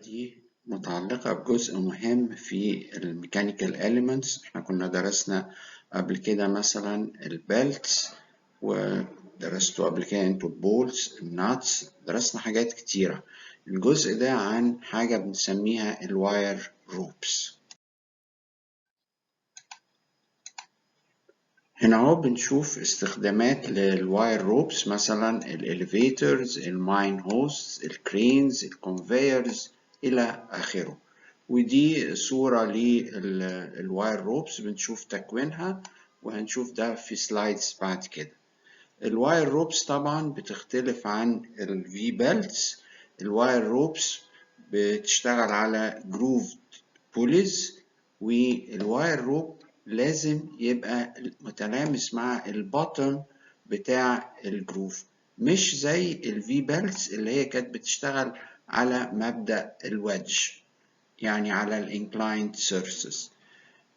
دي متعلقة بجزء مهم في الميكانيكال elements. احنا كنا درسنا قبل كده مثلا البيلتس، ودرستوا قبل كده انتوا البولز، الناتس، درسنا حاجات كتيرة. الجزء ده عن حاجة بنسميها الواير روبس. هنا اهو بنشوف استخدامات للواير روبس، مثلا الاليفيترز، الماين هوست، الكرينز، الكونفيرز الى اخره. ودي صورة للواير روبس بنشوف تكوينها، وهنشوف ده في سلايدز بعد كده. الواير روبس طبعا بتختلف عن الفي بيلتس. الواير روبس بتشتغل على جروف بوليز، والواير روب لازم يبقى متلامس مع البوتوم بتاع الجروف، مش زي الفي بيلتس اللي هي كانت بتشتغل على مبدأ الويدج، يعني على الانكلايند سيرفيسز.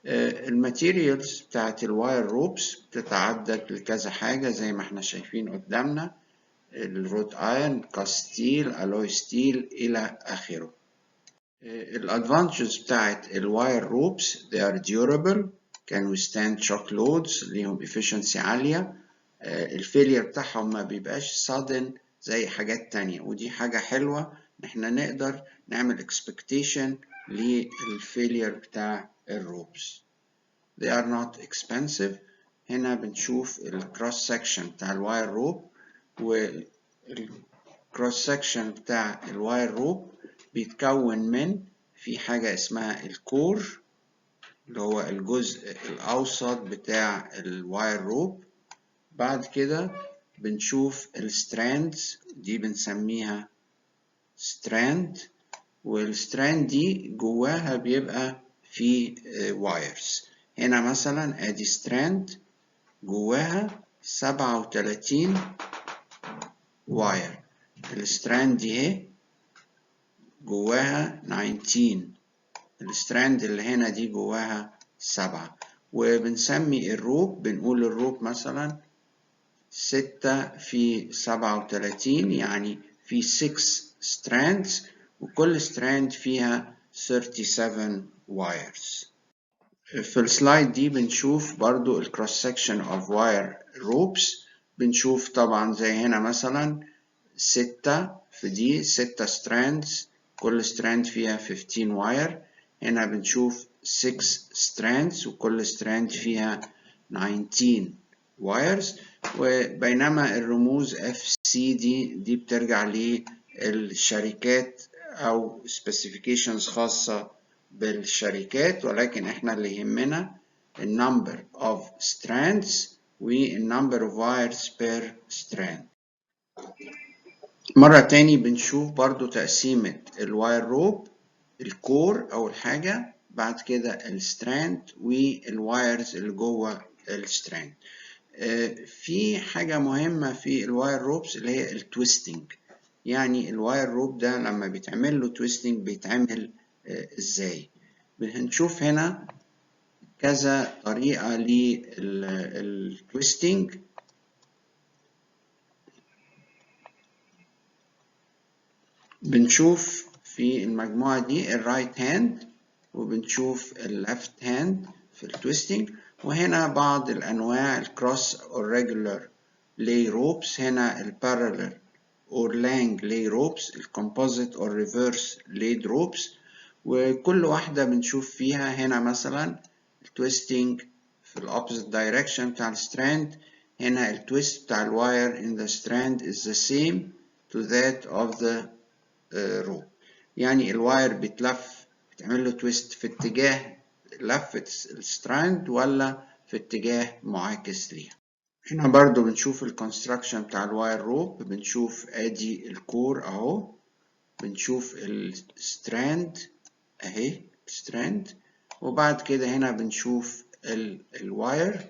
الماتيريالز بتاعت الواير روبس بتتعدد لكذا حاجة زي ما احنا شايفين قدامنا: الرود ايرون، كاستيل، الوي ستيل الى اخره. الادفانتجز بتاعت الواير روبس: they are durable, can withstand shock loads، ليهم efficiency عالية. الفيلير بتاعهم ما بيبقاش sudden زي حاجات تانية، ودي حاجة حلوة احنا نقدر نعمل expectation للفيلير بتاع الروبس. they are not expensive. هنا بنشوف الكروس سكشن بتاع الواير روب، والكروس سكشن بتاع الواير روب بيتكون من في حاجة اسمها الكور اللي هو الجزء الأوسط بتاع الواير روب. بعد كده بنشوف الستراندز، دي بنسميها ستراند، والستراند دي جواها بيبقى في وايرز. هنا مثلا ادي ستراند جواها 37 واير، الستراند دي اهي جواها 19، الستراند اللي هنا دي جواها 7. وبنسمي الروب، بنقول الروب مثلا 6 في 37، يعني في 6 strands، وكل strand فيها 37 wires. في السلايد دي بنشوف برضو الكروس سكشن اوف واير روبس. بنشوف طبعا زي هنا مثلا 6 في دي 6 strands، كل strand فيها 15 واير. هنا بنشوف 6 strands وكل strand فيها 19 وايرز. وبينما الرموز FC دي بترجع للشركات أو specifications خاصة بالشركات، ولكن احنا اللي يهمنا النمبر of strands والنمبر of wires per strand. مرة تاني بنشوف برضو تقسيمة الواير روب: الكور أول حاجة، بعد كده الستراند والوايرز اللي جوه الستراند. في حاجة مهمة في الواير روبس اللي هي التويستنج. يعني الواير روب ده لما بيتعمل له تويستنج بيتعمل ازاي؟ هنشوف هنا كذا طريقة للتويستنج. بنشوف في المجموعة دي الرايت هاند، وبنشوف الليفت هاند في التويستنج. وهنا بعض الأنواع: الكروس أو ريجولار lay ropes، هنا البارالل or lang lay ropes، الكومبوزيت or reverse laid ropes. وكل واحدة بنشوف فيها هنا مثلا التويستنج في الopposite direction بتاع الستراند. هنا التويست بتاع الواير in the strand is the same to that of the rope. يعني الواير بيتلف، بتعمل له تويست في اتجاه لفة الستراند ولا في اتجاه معاكس ليها. هنا برضو بنشوف الكونستراكشن بتاع الواير روب. بنشوف ادي الكور اهو، بنشوف الستراند اهي ستراند، وبعد كده هنا بنشوف الواير،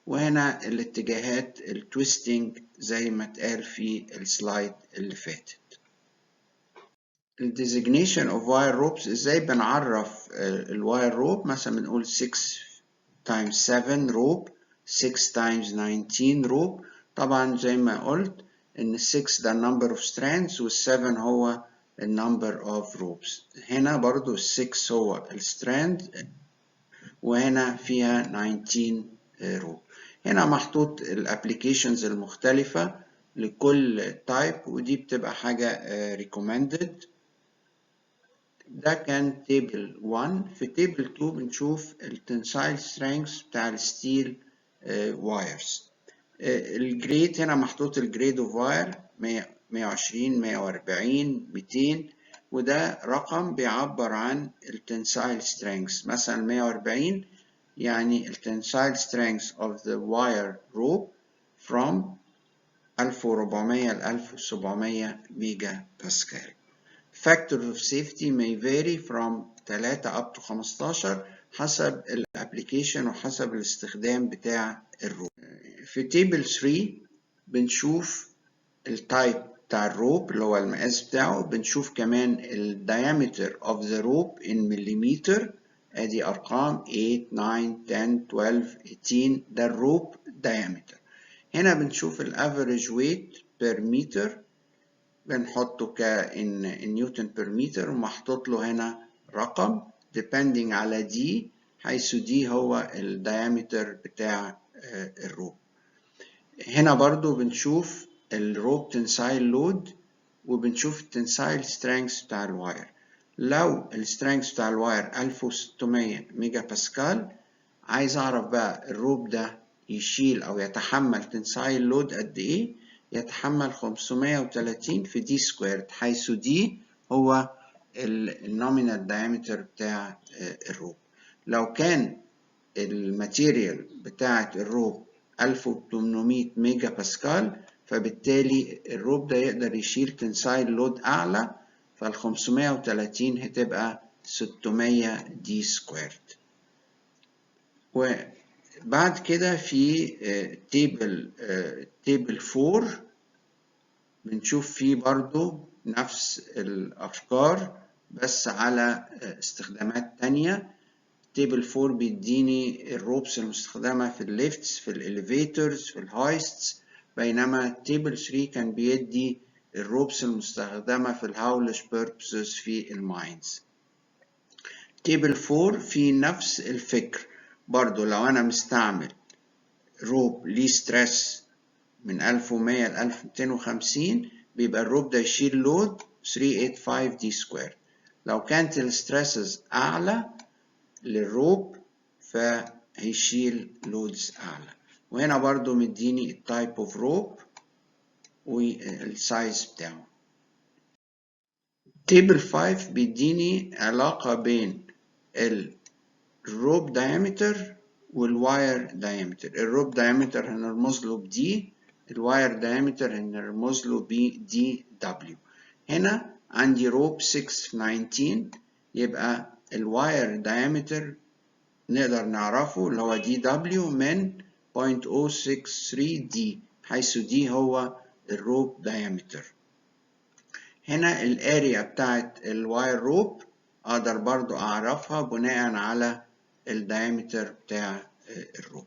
وهنا الاتجاهات التويستنج زي ما اتقال في السلايد اللي فاتت. الديزيجنيشن اوف واير روبس: ازاي بنعرف الواير روب؟ مثلا بنقول 6 times 7 روب، 6 times 19 روب. طبعا زي ما قلت ان 6 ده number of strands، وال7 هو number of ropes. هنا برضو 6 هو الستراند، وهنا فيها 19 روب. هنا محطوط الابليكيشنز المختلفة لكل تايب، ودي بتبقى حاجة recommended. ده كان تيبل 1. في تيبل 2 بنشوف التنسايل سترينجز بتاع الستيل وايرز. الجريد هنا محطوط الجريد اوف واير 120 140 200، وده رقم بيعبر عن التنسايل سترينجز. مثلا 140 يعني التنسايل strength of the wire rope from 1400 ل 1700 ميجا باسكال. Factor of safety may vary from 3 up to 15 حسب الابليكيشن وحسب الاستخدام بتاع الروب. في تيبل 3 بنشوف التايب بتاع الروب اللي هو المقاس بتاعه، بنشوف كمان ال diameter of the rope in millimeter. ادي ارقام 8 9 10 12 18، ده الروب diameter. هنا بنشوف الافريج ويت بير متر، بنحطه كنيوتن بير متر، ومحطوط له هنا رقم depending على دي، حيث دي هو الديامتر بتاع الروب. هنا برضو بنشوف الروب تنسايل لود، وبنشوف التنسايل سترينجز بتاع الواير. لو السترينجز بتاع الواير 1600 ميجا باسكال، عايز اعرف بقى الروب ده يشيل او يتحمل تنسايل لود قد ايه. يتحمل 530 في دي سكويرد، حيث دي هو النومينال دايمتر بتاع الروب. لو كان الماتيريال بتاعت الروب 1800 ميجا باسكال، فبالتالي الروب ده يقدر يشيل تنسايل لود اعلى، فال 530 هتبقى 600 دي سكويرد. وبعد كده في تيبل 4 بنشوف فيه برضو نفس الأفكار بس على استخدامات تانية. تيبل 4 بيديني الروبس المستخدمة في الليفتس، في الاليفيتورز، في الهايستس، بينما تيبل 3 كان بيدي الروبس المستخدمة في الهاولش بيربسز في الماينز. تيبل 4 في نفس الفكر برضو. لو أنا مستعمل روب ليه ستريس من 1100 ل 1250، بيبقى الروب ده يشيل لود 385 دي سكوير. لو كانت الستريسز أعلى للروب فهيشيل لودز أعلى. وهنا برضو مديني التايب اوف روب والسايز بتاعه. تيبل 5 بيديني علاقة بين الروب دايمتر والواير دايمتر. الروب دايمتر هنرمز له بدي، الواير دايمتر هنرمز له بدي دبليو. هنا عندي روب 6 في 19، يبقى الواير دايمتر نقدر نعرفه اللي هو دي دبليو من 0.063 دي، حيث دي هو الروب دايمتر. هنا الاريا بتاعت الواير روب اقدر برضو اعرفها بناء على الدايمتر بتاع الروب.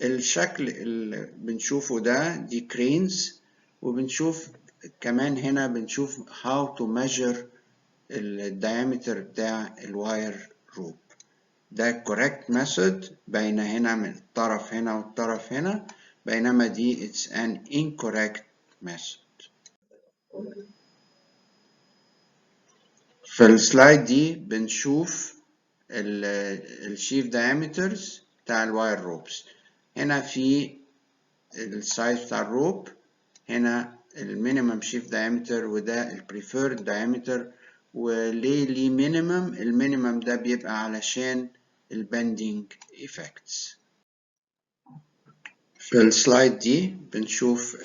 الشكل اللي بنشوفه ده دي كرينز، وبنشوف كمان هنا بنشوف how to measure الدايمتر بتاع الواير روب. ده correct method بين هنا من الطرف هنا والطرف هنا، بينما دي it's an incorrect method. في السلايد دي بنشوف الشيف diameters بتاع الواير روبس. هنا في السايز بتاع الروب، هنا المينيمم شيف diameter وده البريفيرد diameter. وليه مينيمم؟ المينيمم ده بيبقى علشان البندنج effects. في السلايد دي بنشوف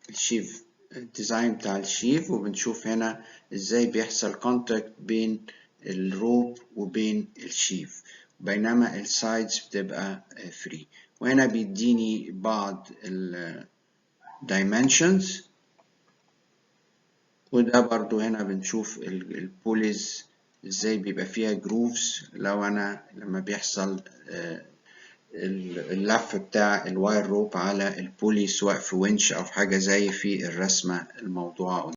الشيف الديزاين بتاع الشيف، وبنشوف هنا ازاي بيحصل كونتاكت بين الروب وبين الشيف، بينما السايدز بتبقى فري. وهنا بيديني بعض الدايمنشنز، وده برضو هنا بنشوف البوليز ازاي بيبقى فيها جروفز لما بيحصل اللف بتاع الواير روب على البولي، سواء في winch او حاجة زي في الرسمة الموضوعة.